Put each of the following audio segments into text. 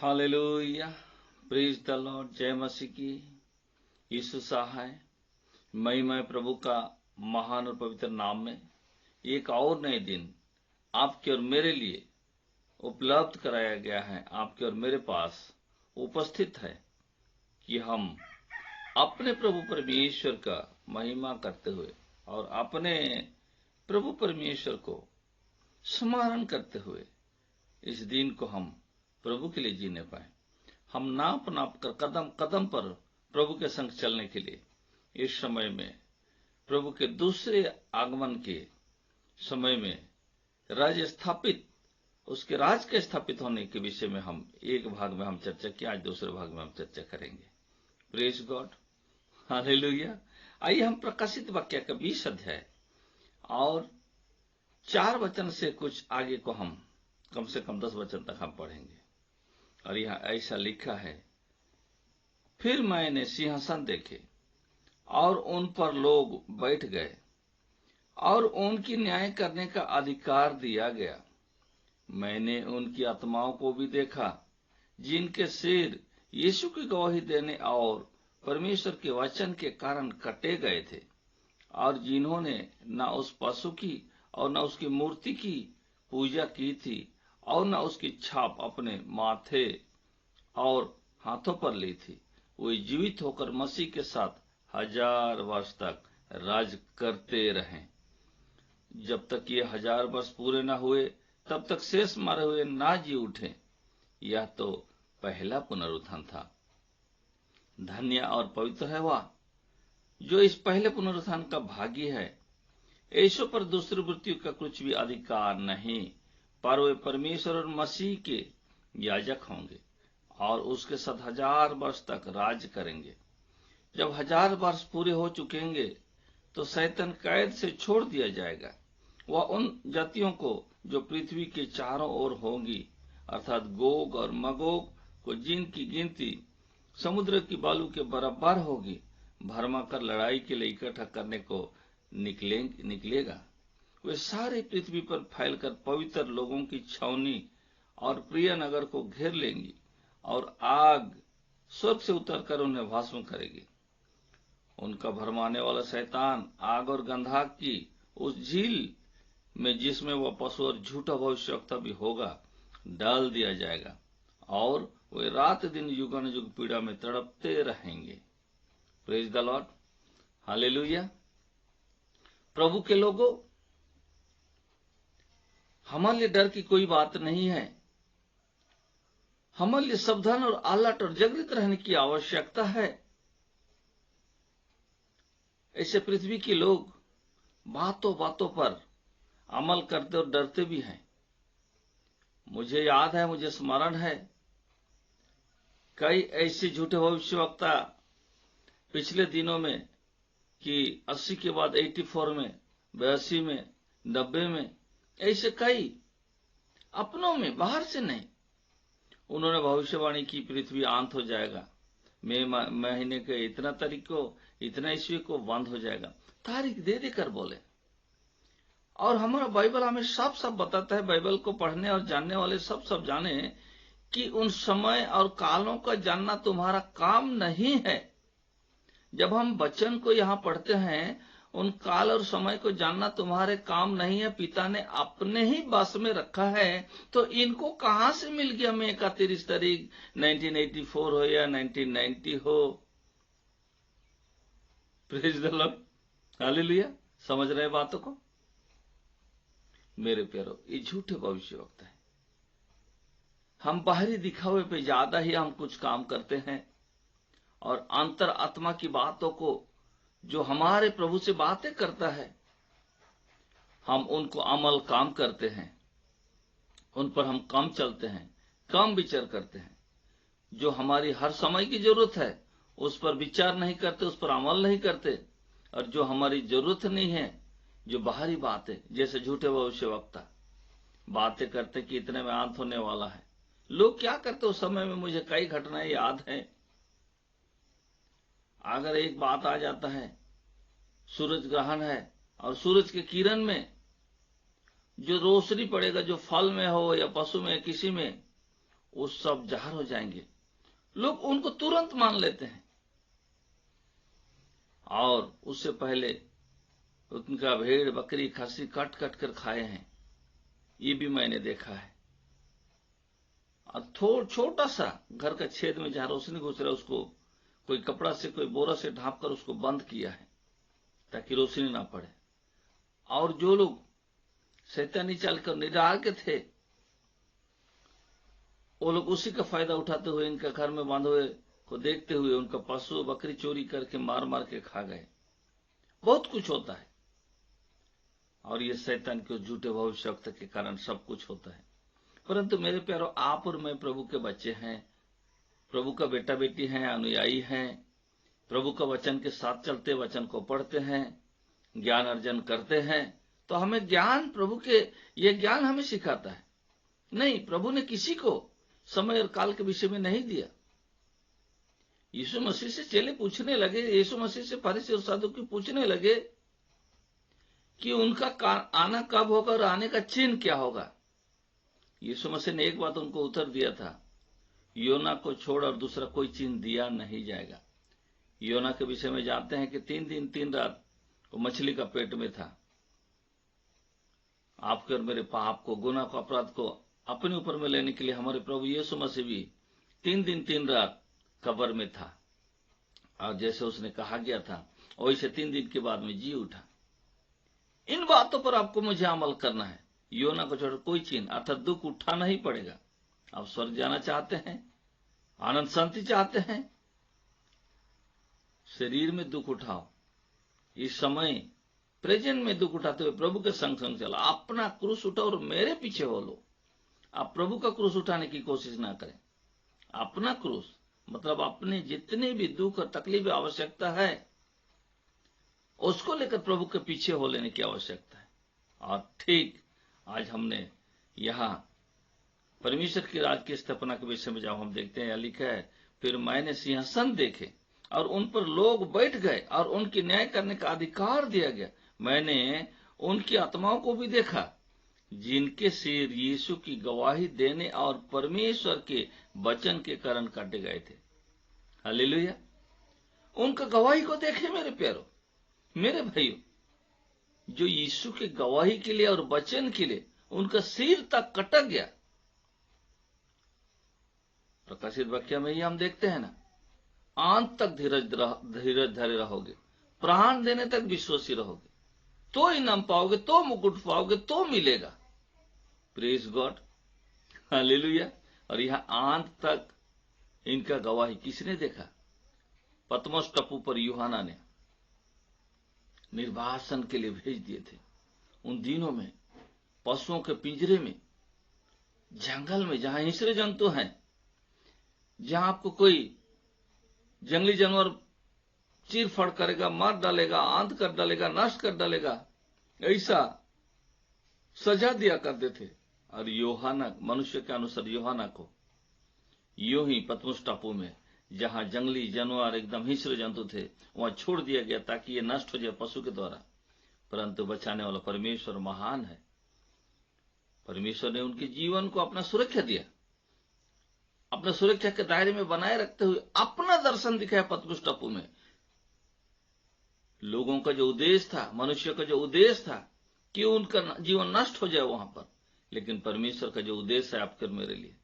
Hallelujah, praise the Lord. जय मसीह की। यीशु सहाय महिमा प्रभु का महान और पवित्र नाम में एक और नए दिन आपके और मेरे लिए उपलब्ध कराया गया है। आपके और मेरे पास उपस्थित है कि हम अपने प्रभु परमेश्वर का महिमा करते हुए और अपने प्रभु परमेश्वर को स्मरण करते हुए इस दिन को हम प्रभु के लिए जीने पाए। हम नाप नाप कर कदम कदम पर प्रभु के संग चलने के लिए इस समय में प्रभु के दूसरे आगमन के समय में राज्य स्थापित, उसके राज के स्थापित होने के विषय में हम एक भाग में हम चर्चा की, आज दूसरे भाग में हम चर्चा करेंगे। Praise God, hallelujah. आइए हम प्रकाशित वाक्य का 20 अध्याय और 4 वचन से कुछ आगे को हम कम से कम 10 वचन तक हम पढ़ेंगे। और यहां ऐसा लिखा है, फिर मैंने सिंहासन देखे और उन पर लोग बैठ गए और उनकी न्याय करने का अधिकार दिया गया। मैंने उनकी आत्माओं को भी देखा जिनके सिर यीशु की गवाही देने और परमेश्वर के वचन के कारण कटे गए थे और जिन्होंने न उस पशु की और न उसकी मूर्ति की पूजा की थी और न उसकी छाप अपने माथे और हाथों पर ली थी। वे जीवित होकर मसीह के साथ 1000 वर्ष तक राज करते रहे। जब तक ये 1000 वर्ष पूरे न हुए तब तक शेष मारे हुए ना जी उठे। यह तो पहला पुनरुत्थान था। धन्य और पवित्र है वह जो इस पहले पुनरुत्थान का भागी है। यीशु पर दूसरी मृत्यु का कुछ भी अधिकार नहीं, पर वे परमेश्वर और मसीह के याजक होंगे और उसके साथ 1000 वर्ष तक राज करेंगे। जब 1000 वर्ष पूरे हो चुकेंगे तो शैतान कैद से छोड़ दिया जाएगा। वह उन जातियों को जो पृथ्वी के चारों ओर होंगी, अर्थात गोग और मगोग को, जिनकी गिनती समुद्र की बालू के बराबर होगी, भरमा कर लड़ाई के लिए इकट्ठा करने को निकलेगा। वे सारे पृथ्वी पर फैलकर पवित्र लोगों की छावनी और प्रिय नगर को घेर लेंगी और आग स्वर्ग से उतरकर उन्हें भस्म करेगी। उनका भरमाने वाला शैतान आग और गंधक की उस झील में, जिसमें वह पशु और झूठा भविष्यवक्ता भी होगा, डाल दिया जाएगा और वे रात दिन युगानुयुग पीड़ा में तड़पते रहेंगे। Praise the Lord, hallelujah. प्रभु के लोगों, हमारे लिए डर की कोई बात नहीं है। हमारे लिए सावधान और अलर्ट और जागृत रहने की आवश्यकता है। ऐसे पृथ्वी के लोग बातों बातों पर अमल करते और डरते भी हैं। मुझे याद है, मुझे स्मरण है, कई ऐसे झूठे भविष्यवक्ता पिछले दिनों में कि 80 के बाद 84 में, 82 में, 90 में, ऐसे कई अपनों में, बाहर से नहीं, उन्होंने भविष्यवाणी की पृथ्वी अंत हो जाएगा, मई महीने के इतना तारीख को, इतना ईस्वी को बंद हो जाएगा, तारीख दे देकर बोले। और हमारा बाइबल हमें साफ साफ बताता है, बाइबल को पढ़ने और जानने वाले सब जाने कि उन समय और कालों का जानना तुम्हारा काम नहीं है। जब हम वचन को यहां पढ़ते हैं, उन काल और समय को जानना तुम्हारे काम नहीं है, पिता ने अपने ही बस में रखा है। तो इनको कहां से मिल गया? मई का 30 तारीख 1984 हो या 1990 हो। Praise the Lord, hallelujah. समझ रहे बातों को मेरे प्यारो? ये झूठे भविष्यवक्ता है। हम बाहरी दिखावे पे ज्यादा ही हम कुछ काम करते हैं और अंतर आत्मा की बातों को, जो हमारे प्रभु से बातें करता है, हम उनको अमल काम करते हैं, उन पर हम कम चलते हैं, कम विचार करते हैं। जो हमारी हर समय की जरूरत है उस पर विचार नहीं करते, उस पर अमल नहीं करते। और जो हमारी जरूरत नहीं है, जो बाहरी बातें, जैसे झूठे भविष्यवक्ता बातें करते कि इतने में अंत होने वाला है। लोग क्या करते उस समय में, मुझे कई घटनाएं याद हैं। अगर एक बात आ जाता है, सूरज ग्रहण है और सूरज के किरण में जो रोशनी पड़ेगा, जो फल में हो या पशु में, किसी में, वो सब जहर हो जाएंगे। लोग उनको तुरंत मान लेते हैं और उससे पहले उनका भेड़ बकरी खस्सी कट कट कर खाए हैं, ये भी मैंने देखा है। और छोटा सा घर का छेद में जहां रोशनी घुस रहा है उसको कोई कपड़ा से कोई बोरा से ढांप कर उसको बंद किया है ताकि रोशनी ना पड़े। और जो लोग शैतानी चाल कर निराहार के थे वो लोग उसी का फायदा उठाते हुए इनका घर में बांधे हुए को देखते हुए उनका पशु बकरी चोरी करके मार मार के खा गए। बहुत कुछ होता है और ये शैतान के झूठे भविष्यवक्ता के कारण सब कुछ होता है। परंतु मेरे प्यारो, आप और मैं प्रभु के बच्चे हैं, प्रभु का बेटा बेटी हैं, अनुयायी हैं, प्रभु का वचन के साथ चलते, वचन को पढ़ते हैं, ज्ञान अर्जन करते हैं। तो हमें ज्ञान, प्रभु के ये ज्ञान हमें सिखाता है। नहीं, प्रभु ने किसी को समय और काल के विषय में नहीं दिया। यीशु मसीह से चेले पूछने लगे, यीशु मसीह से फरीसी और सदूकी पूछने लगे कि उनका आना कब होगा और आने का चिन्ह क्या होगा। यीशु मसीह ने एक बात उनको उत्तर दिया था, योना को छोड़ और दूसरा कोई चिन्ह दिया नहीं जाएगा। योना के विषय में जानते हैं कि 3 दिन 3 रात वो मछली का पेट में था। आपके और मेरे पाप को, गुनाह को, अपराध को अपने ऊपर में लेने के लिए हमारे प्रभु यीशु मसीह भी 3 दिन 3 रात कब्र में था और जैसे उसने कहा गया था वैसे 3 दिन के बाद में जी उठा। इन बातों पर आपको मुझे अमल करना है। योना को छोड़ कोई चिन्ह अर्थात दुख उठाना ही पड़ेगा। आप स्वर्ग जाना चाहते हैं, आनंद शांति चाहते हैं, शरीर में दुख उठाओ। इस समय प्रेजेंट में दुख उठाते हुए प्रभु के संग संग चलो, अपना क्रूस उठाओ और मेरे पीछे हो लो। आप प्रभु का क्रूस उठाने की कोशिश ना करें। अपना क्रूस मतलब अपने जितने भी दुख और तकलीफ आवश्यकता है उसको लेकर प्रभु के पीछे हो लेने की आवश्यकता है। और ठीक आज हमने यहां परमेश्वर के राज की स्थापना के विषय में जब हम देखते हैं, लिखा है, फिर मैंने सिंहासन देखे और उन पर लोग बैठ गए और उनकी न्याय करने का अधिकार दिया गया। मैंने उनकी आत्माओं को भी देखा जिनके सिर यीशु की गवाही देने और परमेश्वर के वचन के कारण काटे गए थे। हालेलुया। उनका गवाही को देखे मेरे प्यारो, मेरे भाइयों, जो यीशु के गवाही के लिए और वचन के लिए उनका सिर तक कटक गया। प्रकाशित वाक्य में ही हम देखते हैं ना, अंत तक धीरज धरे रहोगे, प्राण देने तक विश्वासी रहोगे, तो इनाम पाओगे, तो मुकुट पाओगे, तो मिलेगा। Praise God, hallelujah. और यह अंत तक इनका गवाही किसने देखा? पतमोस टापू पर यूहन्ना ने निर्वासन के लिए भेज दिए थे। उन दिनों में पशुओं के पिंजरे में, जंगल में जहां हिंस्र जंतु हैं, जहां आपको कोई जंगली जानवर चीर फाड़ करेगा, मार डालेगा, आंध कर डालेगा, नष्ट कर डालेगा, ऐसा सजा दिया करते थे। और यूहन्ना, मनुष्य के अनुसार यूहन्ना को यूं ही पतमोस टापू में जहां जंगली जानवर एकदम हिंस्र जंतु थे वहां छोड़ दिया गया ताकि ये नष्ट हो जाए पशु के द्वारा। परंतु बचाने वाला परमेश्वर महान है। परमेश्वर ने उनके जीवन को अपना सुरक्षा दिया, अपना सुरक्षा के दायरे में बनाए रखते हुए अपना दर्शन दिखाया पतमोस टापू में। लोगों का जो उद्देश्य था, मनुष्य का जो उद्देश्य था कि उनका जीवन नष्ट हो जाए वहां पर, लेकिन परमेश्वर का जो उद्देश्य है आपके मेरे लिए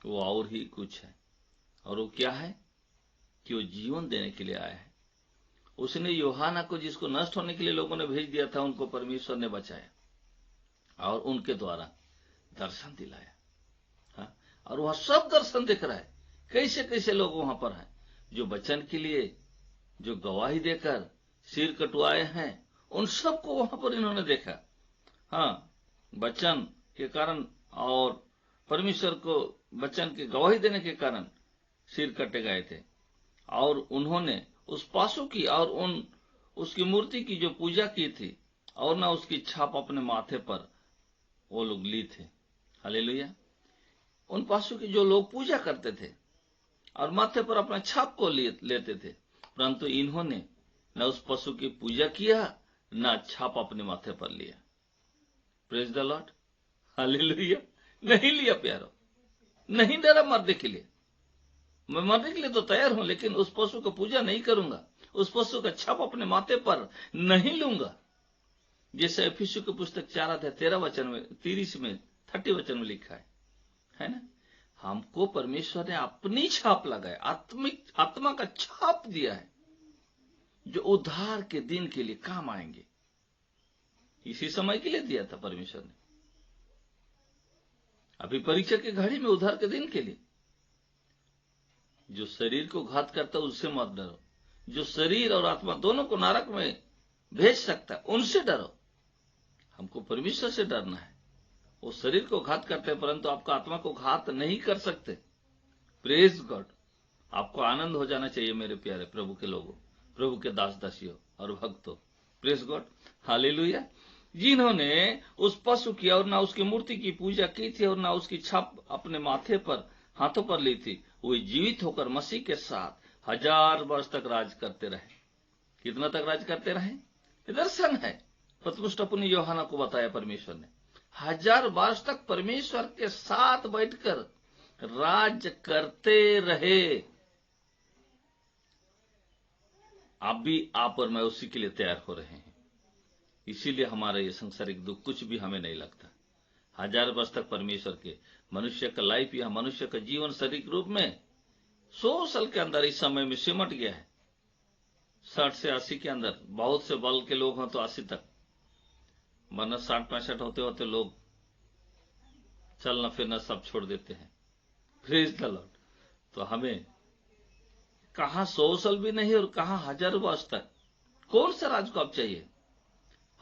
वो और ही कुछ है। और वो क्या है कि वो जीवन देने के लिए आया है। उसने यूहन्ना को, जिसको नष्ट होने के लिए लोगों ने भेज दिया था, उनको परमेश्वर ने बचाया और उनके द्वारा दर्शन दिलाया। हाँ? और वह सब दर्शन दिख रहा है। कैसे कैसे लोग वहां पर हैं जो वचन के लिए, जो गवाही देकर सिर कटवाए हैं, उन सबको वहां पर इन्होंने देखा। हाँ, वचन के कारण और परमेश्वर को वचन की गवाही देने के कारण सिर कटे गए थे। और उन्होंने उस पशु की और उसकी मूर्ति की जो पूजा की थी और ना उसकी छाप अपने माथे पर वो लोग ली थे। हालेलुया। उन पशु की जो लोग पूजा करते थे और माथे पर अपना छाप को लेते थे, परंतु इन्होंने न उस पशु की पूजा किया, न छाप अपने माथे पर लिया। Praise the Lord, hallelujah. नहीं लिया प्यारो, नहीं डरा मरने के लिए। मैं मरने के लिए तो तैयार हूं, लेकिन उस पशु को पूजा नहीं करूंगा, उस पशु का छाप अपने माथे पर नहीं लूंगा। जैसे एफिसियों की पुस्तक 4 अध्याय 13 वचन में 30 में 30 वचन में लिखा है ना। हमको परमेश्वर ने अपनी छाप लगाए, आत्मा का छाप दिया है, जो उद्धार के दिन के लिए काम आएंगे। इसी समय के लिए दिया था परमेश्वर ने, अभी परीक्षा की घड़ी में उद्धार के दिन के लिए। जो शरीर को घात करता है उससे मत डरो, जो शरीर और आत्मा दोनों को नरक में भेज सकता है उनसे डरो। हमको परमेश्वर से डरना है। वो शरीर को घात करते हैं परंतु आपका आत्मा को घात नहीं कर सकते। Praise God. आपको आनंद हो जाना चाहिए मेरे प्यारे प्रभु के लोगों, प्रभु के दास दासियों और भक्तों। Praise God, hallelujah. जिन्होंने उस पशु की और ना उसकी मूर्ति की पूजा की थी और ना उसकी छाप अपने माथे पर हाथों पर ली थी, वे जीवित होकर मसीह के साथ 1000 वर्ष तक राज करते रहे। कितना तक राज करते रहे? दर्शन है। पतमुष्ट अपनी यूहन्ना को बताया परमेश्वर ने 1000 वर्ष तक परमेश्वर के साथ बैठकर राज करते रहे। आप और मैं उसी के लिए तैयार हो रहे हैं। इसीलिए हमारा ये सांसारिक दुख कुछ भी हमें नहीं लगता। 1000 वर्ष तक परमेश्वर के मनुष्य का लाइफ या मनुष्य का जीवन शारीरिक रूप में 100 साल के अंदर इस समय में सिमट गया है। 60 से 80 के अंदर, बहुत से बल के लोग हों तो 80 तक, वरना 60-65 होते होते लोग चलना फिरना सब छोड़ देते हैं। Praise the Lord. तो हमें कहां 100 साल भी नहीं और कहां 1000 वर्ष तक। कौन सा राज को आप चाहिए?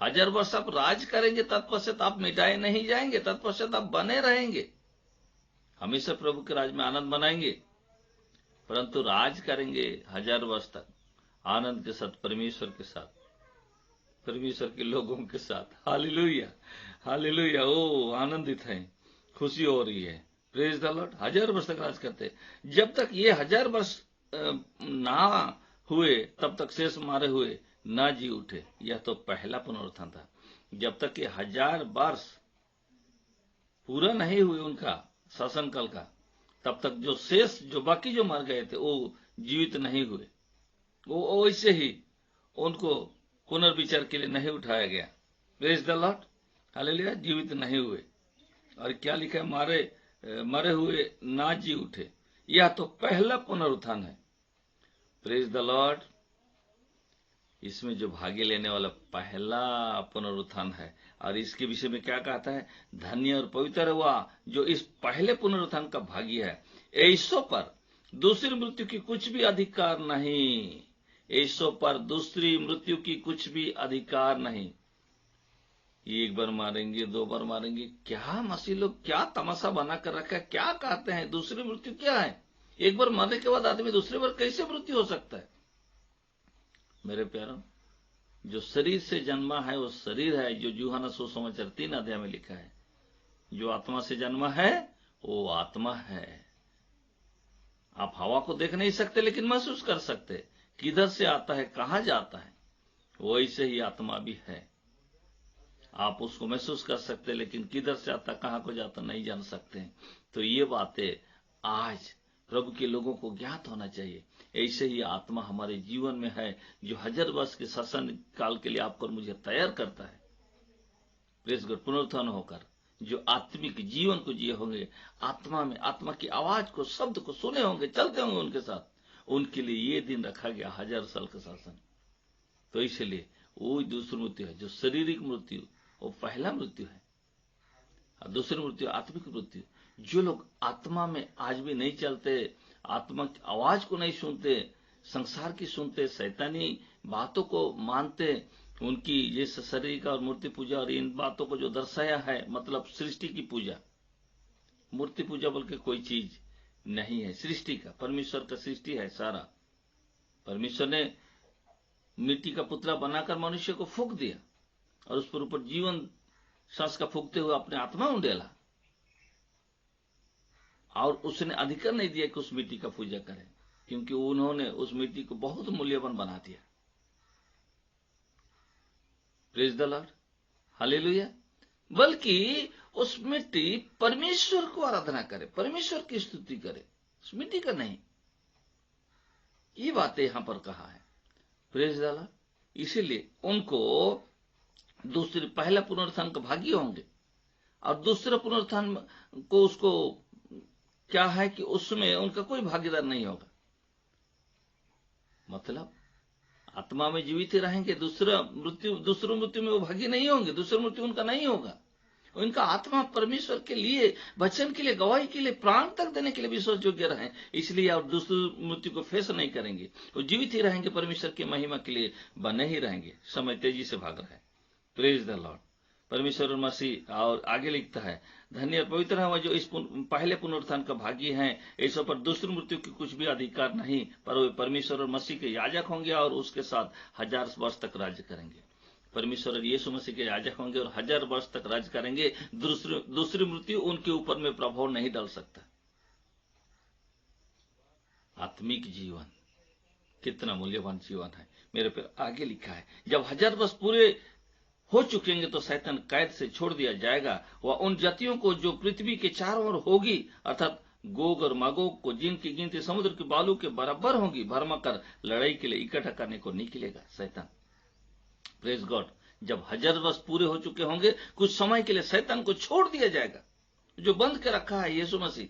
1000 वर्ष आप राज करेंगे, तत्पश्चात आप मिटाए नहीं जाएंगे, तत्पश्चात आप बने रहेंगे, हमेशा प्रभु के राज में आनंद मनाएंगे। परंतु राज करेंगे 1000 वर्ष तक आनंद के साथ, परमेश्वर के साथ, परमेश्वर के लोगों के साथ। Hallelujah, hallelujah. ओ आनंदित हैं, खुशी हो रही है। Praise the Lord. 1000 वर्ष तक राज करते। जब तक ये 1000 वर्ष ना हुए तब तक शेष मारे हुए ना जी उठे। यह तो पहला पुनरुत्थान था। जब तक ये 1000 वर्ष पूरा नहीं हुए उनका शासनकाल का, तब तक जो शेष, जो बाकी जो मर गए थे, वो जीवित नहीं हुए। वो वैसे ही उनको पुनर्विचार के लिए नहीं उठाया गया। Praise the Lord, hallelujah. जीवित नहीं हुए। और क्या लिखा है? मरे हुए ना जी उठे। यह तो पहला पुनरुत्थान है। Praise the Lord. इसमें जो भागी लेने वाला पहला पुनरुत्थान है। और इसके विषय में क्या कहता है? धन्य और पवित्र हुआ जो इस पहले पुनरुत्थान का भागी है। ऐसों पर दूसरी मृत्यु की कुछ भी अधिकार नहीं। ऐसों पर दूसरी मृत्यु की कुछ भी अधिकार नहीं। एक बार मारेंगे, 2 बार मारेंगे, क्या मसीह लोग क्या तमाशा बना कर रखा है? क्या कहते हैं दूसरी मृत्यु क्या है? एक बार मरने के बाद आदमी दूसरी बार कैसे मृत्यु हो सकता है? मेरे प्यारों, जो शरीर से जन्मा है वो शरीर है, जो यूहन्ना सुसमाचार 3 अध्याय में लिखा है। जो आत्मा से जन्मा है वो आत्मा है। आप हवा को देख नहीं सकते लेकिन महसूस कर सकते, किधर से आता है, कहां जाता है। वैसे ही आत्मा भी है। आप उसको महसूस कर सकते लेकिन किधर से आता, कहां को जाता नहीं जान सकते। तो ये बातें आज प्रभु के लोगों को ज्ञात होना चाहिए। ऐसे ही आत्मा हमारे जीवन में है, जो 1000 वर्ष के शासन काल के लिए आपको मुझे तैयार करता है। Praise God. पुनरुत्थान होकर जो आत्मिक जीवन को जिए होंगे, आत्मा में आत्मा की आवाज को, शब्द को सुने होंगे, चलते होंगे उनके साथ, उनके लिए ये दिन रखा गया 1000 साल का शासन। तो इसलिए वो दूसरी मृत्यु है। जो शारीरिक मृत्यु वो पहला मृत्यु है, और दूसरी मृत्यु आत्मिक मृत्यु। जो लोग आत्मा में आज भी नहीं चलते, आत्मा की आवाज को नहीं सुनते, संसार की सुनते, शैतानी बातों को मानते, उनकी ये शरीर का और मूर्ति पूजा और इन बातों को जो दर्शाया है, मतलब सृष्टि की पूजा, मूर्ति पूजा बोल के कोई चीज नहीं है। सृष्टि का, परमेश्वर का सृष्टि है सारा। परमेश्वर ने मिट्टी का पुतला बनाकर मनुष्य को फूंक दिया और उस पर ऊपर जीवन सांस का फूंकते हुए अपने आत्मा उंडेला, और उसने अधिकार नहीं दिया कि उस मिट्टी का पूजा करें, क्योंकि उन्होंने उस मिट्टी को बहुत मूल्यवान बना दिया। Praise the Lord, hallelujah. बल्कि उस मिट्टी परमेश्वर को आराधना करे, परमेश्वर की स्तुति करे, उस मिट्टी का नहीं। ये बातें यहां पर कहा है। Praise the Lord. इसीलिए उनको दूसरे पहला पुनरुत्थान का भागी होंगे, और दूसरा पुनरुत्थान को उसको क्या है कि उसमें उनका कोई भागीदार नहीं होगा। मतलब आत्मा में जीवित ही रहेंगे, दूसरी मृत्यु में वो भागी नहीं होंगे, दूसरी मृत्यु उनका नहीं होगा। उनका आत्मा परमेश्वर के लिए, वचन के लिए, गवाही के लिए, प्राण तक देने के लिए विश्वास योग्य रहे, इसलिए और दूसरी मृत्यु को फेस नहीं करेंगे, वो जीवित ही रहेंगे, परमेश्वर की महिमा के लिए बने ही रहेंगे। समय तेजी से भाग रहा है। Praise the Lord. परमेश्वर मसीह और आगे लिखता है, धन्य और पवित्र है जो इस पहले पुनरुत्थान का भागी हैं, ऐसों पर दूसरी मृत्यु की कुछ भी अधिकार नहीं, पर वे परमेश्वर और मसीह के याजक होंगे और उसके साथ 1000 वर्ष तक राज्य करेंगे। परमेश्वर और यीशु मसीह के याजक होंगे और 1000 वर्ष तक राज्य करेंगे। दूसरी मृत्यु उनके ऊपर में प्रभाव नहीं डाल सकता। आत्मिक जीवन कितना मूल्यवान जीवन है। मेरे पे आगे लिखा है, जब 1000 वर्ष पूरे हो चुकेंगे तो शैतान कैद से छोड़ दिया जाएगा। वह उन जातियों को जो पृथ्वी के चारों ओर होगी, अर्थात गोग और मागोग को, जिनकी गिनती समुद्र के बालू के बराबर होगी, भरमा कर लड़ाई के लिए इकट्ठा करने को निकलेगा शैतान। Praise God. जब 1000 वर्ष पूरे हो चुके होंगे, कुछ समय के लिए शैतान को छोड़ दिया जाएगा। जो बंद के रखा है यीशु मसीह,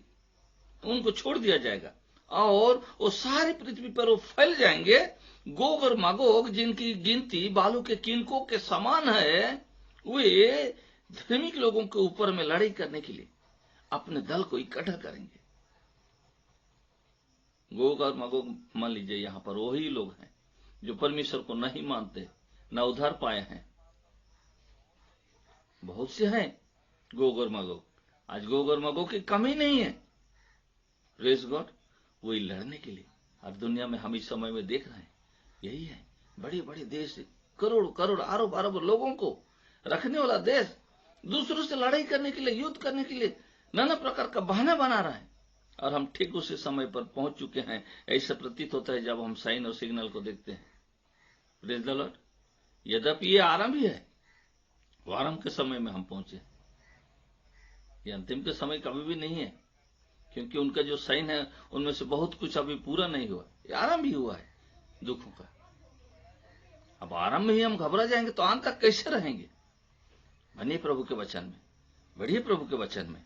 उनको छोड़ दिया जाएगा और वो सारी पृथ्वी पर वो फैल जाएंगे। गोग और मागोग, जिनकी गिनती बालू के किनकों के समान है, वे धार्मिक लोगों के ऊपर में लड़ाई करने के लिए अपने दल को इकट्ठा करेंगे। गोग और मागोग, मान लीजिए यहां पर वही लोग हैं जो परमेश्वर को नहीं मानते, न उद्धार पाए हैं। बहुत से हैं गोग और मागोग। आज गोग और मागोग की कमी नहीं है। Praise God. वही लड़ने के लिए, और दुनिया में हम इस समय में देख रहे हैं यही है। बड़े बड़े देश, करोड़ करोड़ अरब अरब लोगों को रखने वाला देश, दूसरों से लड़ाई करने के लिए, युद्ध करने के लिए नाना प्रकार का बहाना बना रहा है। और हम ठीक उसी समय पर पहुंच चुके हैं, ऐसा प्रतीत होता है जब हम साइन और सिग्नल को देखते हैं। Praise the Lord. यद्यपि ये आरंभ ही है, वो आरंभ के समय में हम पहुंचे। ये अंतिम के समय कभी भी नहीं है, क्योंकि उनका जो साइन है उनमें से बहुत कुछ अभी पूरा नहीं हुआ। ये आरंभ ही हुआ है दुखों का। अब आरंभ में ही हम घबरा जाएंगे तो अंत तक कैसे रहेंगे? बनिए प्रभु के वचन में, बढ़िए प्रभु के वचन में।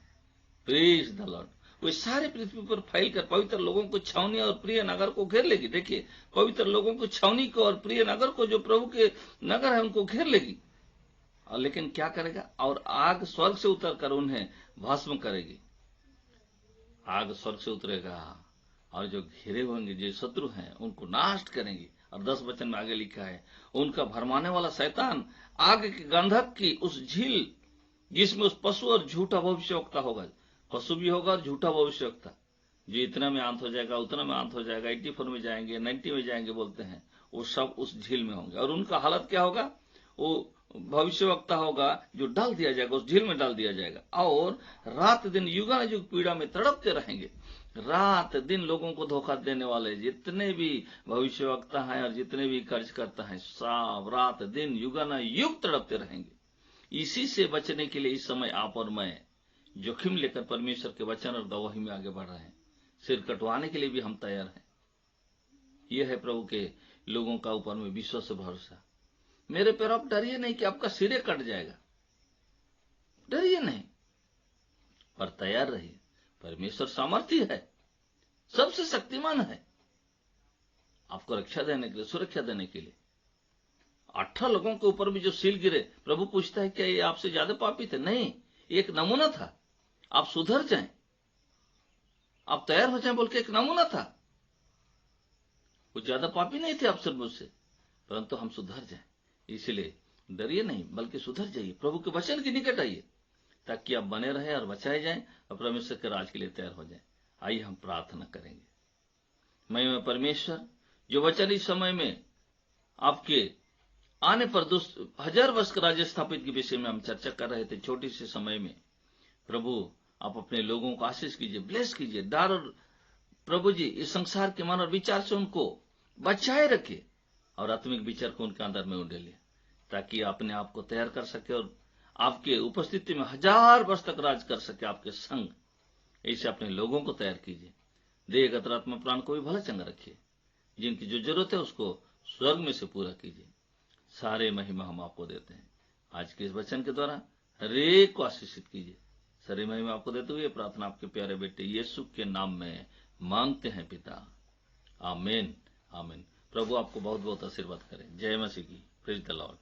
Praise the Lord. वे सारे पृथ्वी पर फैलकर पवित्र लोगों को छावनी और प्रिय नगर को घेर लेगी। देखिए, पवित्र लोगों को छावनी को और प्रिय नगर को, जो प्रभु के नगर है, उनको घेर लेगी। और लेकिन क्या करेगा? और आग स्वर्ग से उतरकर उन्हें भस्म करेगी। आग स्वर्ग से उतरेगा और जो घिरे होंगे, जो शत्रु हैं, उनको नाश करेंगी। और 10 वचन में आगे लिखा है, उनका भरमाने वाला शैतान आग के गंधक की उस झील, जिसमें उस पशु और झूठा भविष्यवक्ता होगा, पशु भी होगा और झूठा भविष्यवक्ता, जो इतना में अंत हो जाएगा, उतना में अंत हो जाएगा, 84 में जाएंगे, 90 में जाएंगे बोलते हैं, वो सब उस झील में होंगे। और उनका हालत क्या होगा? वो भविष्यवक्ता होगा जो डाल दिया जाएगा, उस झील में डाल दिया जाएगा, और रात दिन युगानुयुग पीड़ा में तड़पते रहेंगे। रात दिन लोगों को धोखा देने वाले जितने भी भविष्यवक्ता हैं और जितने भी कर्ज करता है, सब रात दिन युगानुयुग तड़पते रहेंगे। इसी से बचने के लिए इस समय आप और मैं जोखिम लेकर परमेश्वर के वचन और गवाही में आगे बढ़ रहे हैं। सिर कटवाने के लिए भी हम तैयार हैं। यह है प्रभु के लोगों का ऊपर में विश्वास से भरोसा। मेरे पैर, आप डरिए नहीं कि आपका सिरे कट जाएगा, डरिए नहीं, पर तैयार रहिए। परमेश्वर सामर्थी है, सबसे शक्तिमान है, आपको रक्षा देने के लिए, सुरक्षा देने के लिए। 18 लोगों के ऊपर भी जो सील गिरे, प्रभु पूछता है क्या ये आपसे ज्यादा पापी थे? नहीं, एक नमूना था। आप सुधर जाएं, आप तैयार हो जाएं बोल के एक नमूना था। वो ज्यादा पापी नहीं थे आपसे मुझसे, परंतु हम सुधर जाएं। इसलिए डरिए नहीं, बल्कि सुधर जाइए, प्रभु के वचन के निकट आइए, ताकि आप बने रहे और बचाए जाएं और परमेश्वर के राज के लिए तैयार हो जाएं। आइए हम प्रार्थना करेंगे। मैं परमेश्वर, जो वचन इस समय में आपके आने पर 1000 वर्ष का राज्य स्थापित के विषय में हम चर्चा कर रहे थे, छोटी सी समय में, प्रभु आप अपने लोगों को आशीष कीजिए, ब्लेस कीजिए। डर और प्रभु जी इस संसार के मन और विचार से उनको बचाए रखे और आत्मिक विचार को उनके अंदर में उंडेले, ताकि अपने आप को तैयार कर सके और आपके उपस्थिति में 1000 वर्ष तक राज कर सके आपके संग। ऐसे अपने लोगों को तैयार कीजिए। देह गत आत्मा प्राण को भी भला चंगा रखिए। जिनकी जो जरूरत है उसको स्वर्ग में से पूरा कीजिए। सारे महिमा हम आपको देते हैं। आज के इस वचन के द्वारा हर एक को आशीषित कीजिए। सारी महिमा आपको देते हुए प्रार्थना आपके प्यारे बेटे यीशु के नाम में मांगते हैं पिता, आमीन आमीन। प्रभु आपको बहुत बहुत आशीर्वाद करे। जय मसीह की। Praise the Lord.